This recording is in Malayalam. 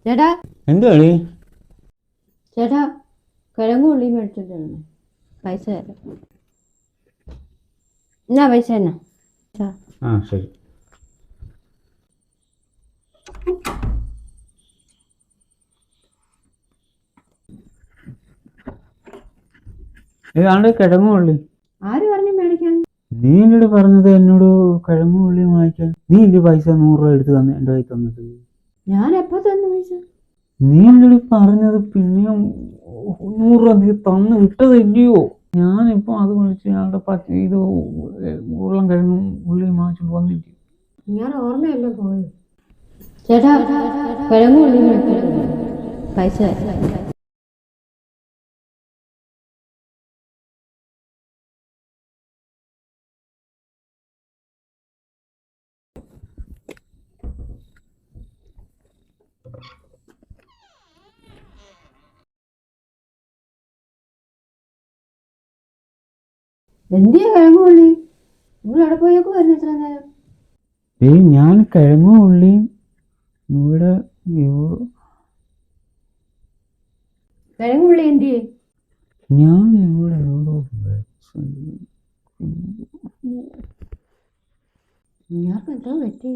ചേട്ടാ എന്ത് കളി? ചേട്ടാ കിഴങ്ങും ഉള്ളിയും മേടിച്ചിട്ടുണ്ട്. പൈസ തരാം. എന്നാ പൈസ എന്നാ? ആ ശരി. ഏതാണ്ട് കിഴങ്ങും ഉള്ളി. ആര് പറഞ്ഞു മേടിക്കാൻ? നീ എന്നോട് പറഞ്ഞത് എന്നോട് കിഴങ്ങും ഉള്ളിയും വാങ്ങിക്കാൻ. നീ ഇല്ല പൈസ 100 രൂപ എടുത്ത് തന്നെ എൻ്റെ കയ്യിൽ തന്നത്. ഞാൻ എപ്പോ തന്നു പൈസ? നീ എന്നോട് പറഞ്ഞത് പിന്നെയും 100 രൂപ നീ തന്നു വിട്ടതല്ലയോ? ഞാനിപ്പോ അത് വിളിച്ച് ഞങ്ങളുടെ ഇത് ഉരുളം കിഴങ്ങും ഉള്ളിയും വാങ്ങിച്ചു വന്നിട്ട് ഞാൻ ഓർമ്മയല്ലോ പോയി. ചേട്ടാ കിഴങ്ങും ഉള്ളിയും മേടിച്ചിട്ടുണ്ട്. പൈസ തരാം. എന്തിയാ കിഴങ്ങുള്ളി? നിങ്ങൾ എവിടെ പോയേക്ക് വരുന്നു ഇത്ര നേരം? ഞാൻ കിഴങ്ങും ഉള്ളിയും ഇവിടെ കിഴങ്ങുള്ളി എന്തിയെ? ഞാൻ ഇവിടെ ഇയാൾക്ക് എന്താ പറ്റി?